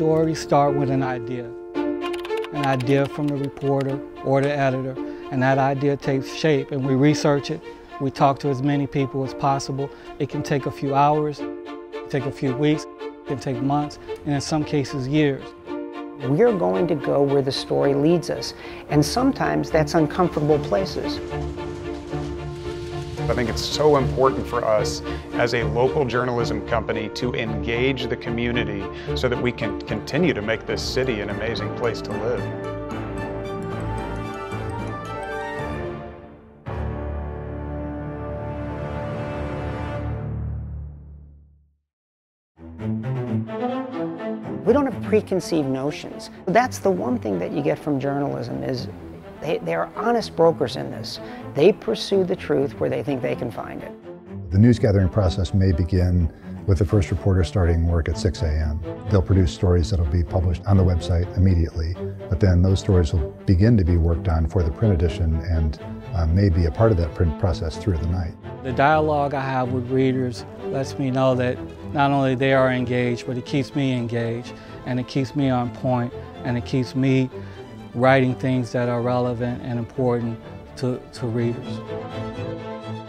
stories start with an idea from the reporter or the editor, and that idea takes shape, and we research it. We talk to as many people as possible. It can take a few hours, it can take a few weeks, it can take months, and in some cases years. We're going to go where the story leads us, and sometimes that's uncomfortable places. I think it's so important for us as a local journalism company to engage the community so that we can continue to make this city an amazing place to live. We don't have preconceived notions. That's the one thing that you get from journalism is they are honest brokers in this. They pursue the truth where they think they can find it. The news gathering process may begin with the first reporter starting work at 6 a.m. They'll produce stories that'll be published on the website immediately, but then those stories will begin to be worked on for the print edition and may be a part of that print process through the night. The dialogue I have with readers lets me know that not only they are engaged, but it keeps me engaged, and it keeps me on point, and it keeps me writing things that are relevant and important to readers.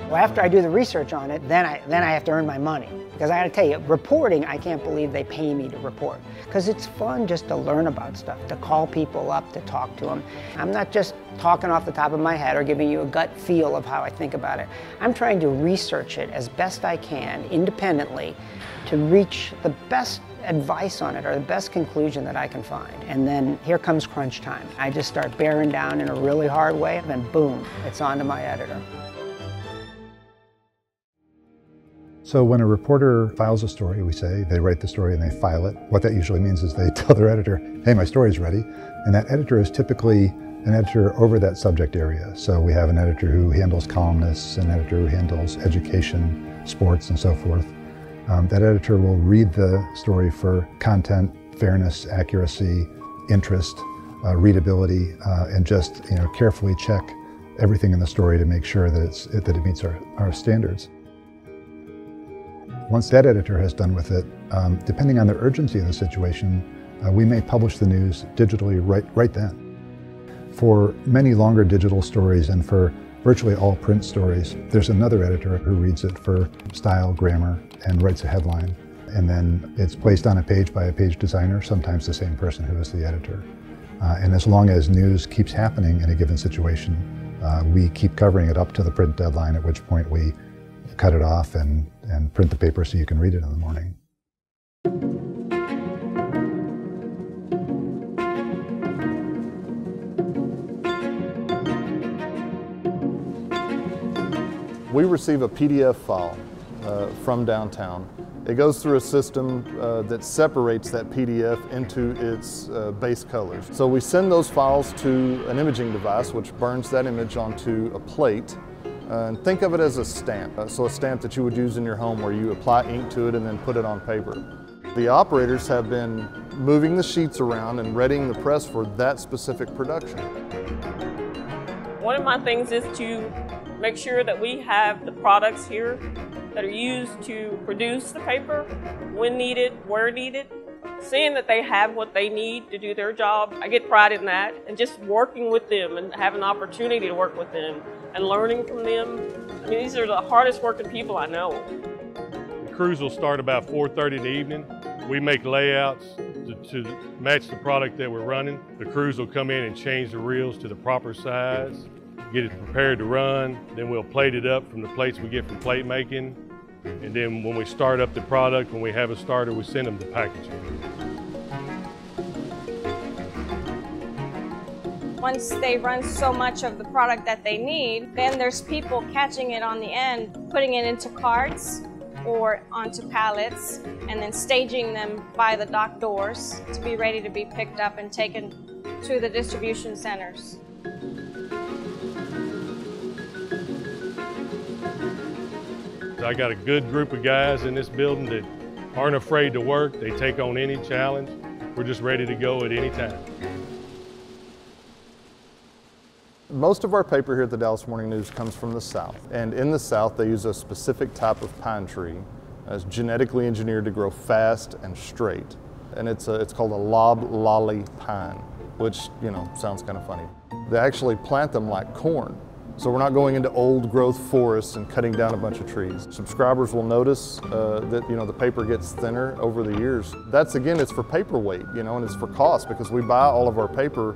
Well, after I do the research on it, then I have to earn my money. Because I gotta tell you, reporting, I can't believe they pay me to report. Because it's fun just to learn about stuff, to call people up, to talk to them. I'm not just talking off the top of my head or giving you a gut feel of how I think about it. I'm trying to research it as best I can, independently, to reach the best advice on it or the best conclusion that I can find. And then here comes crunch time. I just start bearing down in a really hard way, and then boom, it's on to my editor. So when a reporter files a story, we say, they write the story and they file it. What that usually means is they tell their editor, hey, my story's ready. And that editor is typically an editor over that subject area. So we have an editor who handles columnists, an editor who handles education, sports, and so forth. That editor will read the story for content, fairness, accuracy, interest, readability, and just carefully check everything in the story to make sure that it meets our standards. Once that editor has done with it, depending on the urgency of the situation, we may publish the news digitally right then. For many longer digital stories and for virtually all print stories, there's another editor who reads it for style, grammar, and writes a headline. And then it's placed on a page by a page designer, sometimes the same person who is the editor. And as long as news keeps happening in a given situation, we keep covering it up to the print deadline, at which point we cut it off and print the paper so you can read it in the morning. We receive a PDF file from downtown. It goes through a system that separates that PDF into its base colors. So we send those files to an imaging device which burns that image onto a plate. And think of it as a stamp. So a stamp that you would use in your home where you apply ink to it and then put it on paper. The operators have been moving the sheets around and readying the press for that specific production. One of my things is to make sure that we have the products here that are used to produce the paper when needed, where needed. Seeing that they have what they need to do their job, I get pride in that, and just working with them and having an opportunity to work with them and learning from them. I mean, these are the hardest working people I know. The crews will start about 4:30 in the evening. We make layouts to match the product that we're running. The crews will come in and change the reels to the proper size, get it prepared to run. Then we'll plate it up from the plates we get from plate making. And then when we start up the product, when we have a starter, we send them to packaging. Once they run so much of the product that they need, then there's people catching it on the end, putting it into carts or onto pallets, and then staging them by the dock doors to be ready to be picked up and taken to the distribution centers. I got a good group of guys in this building that aren't afraid to work. They take on any challenge. We're just ready to go at any time. Most of our paper here at the Dallas Morning News comes from the South. And in the South, they use a specific type of pine tree that's genetically engineered to grow fast and straight. and it's called a loblolly pine, which, you know, sounds kind of funny. They actually plant them like corn. So we're not going into old growth forests and cutting down a bunch of trees. Subscribers will notice that, you know, the paper gets thinner over the years. That's, again, it's for paper weight, you know, and it's for cost, because we buy all of our paper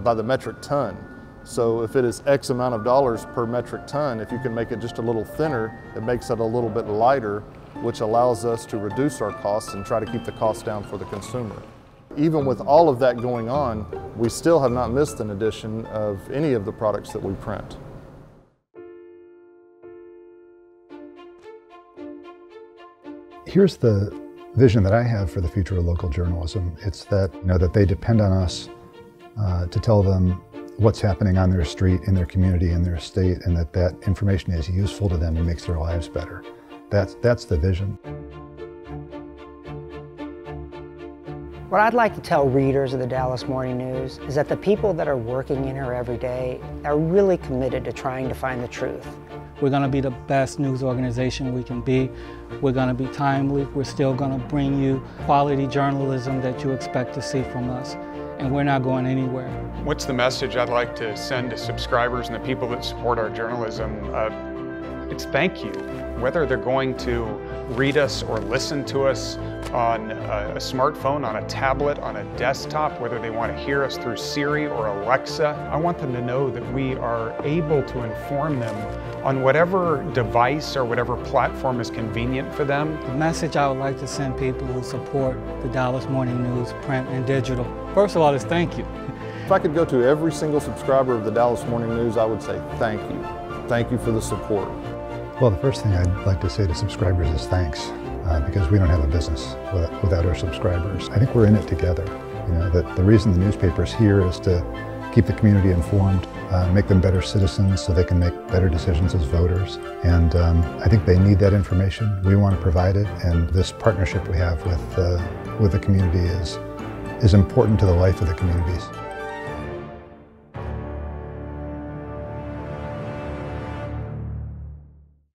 by the metric ton. So if it is X amount of dollars per metric ton, if you can make it just a little thinner, it makes it a little bit lighter, which allows us to reduce our costs and try to keep the cost down for the consumer. Even with all of that going on, we still have not missed an edition of any of the products that we print. Here's the vision that I have for the future of local journalism. It's that, you know, that they depend on us to tell them what's happening on their street, in their community, in their state, and that that information is useful to them and makes their lives better. That's the vision. What I'd like to tell readers of the Dallas Morning News is that the people that are working in here every day are really committed to trying to find the truth. We're going to be the best news organization we can be. We're going to be timely. We're still going to bring you quality journalism that you expect to see from us. And we're not going anywhere. What's the message I'd like to send to subscribers and the people that support our journalism? It's thank you. Whether they're going to read us or listen to us on a smartphone, on a tablet, on a desktop, whether they want to hear us through Siri or Alexa, I want them to know that we are able to inform them on whatever device or whatever platform is convenient for them. The message I would like to send people who support the Dallas Morning News, print and digital, first of all, is thank you. If I could go to every single subscriber of the Dallas Morning News, I would say thank you. Thank you for the support. Well, the first thing I'd like to say to subscribers is thanks, because we don't have a business without our subscribers. I think we're in it together. You know, that the reason the newspaper's here is to keep the community informed, make them better citizens so they can make better decisions as voters. And I think they need that information. We want to provide it, and this partnership we have with the community is important to the life of the communities.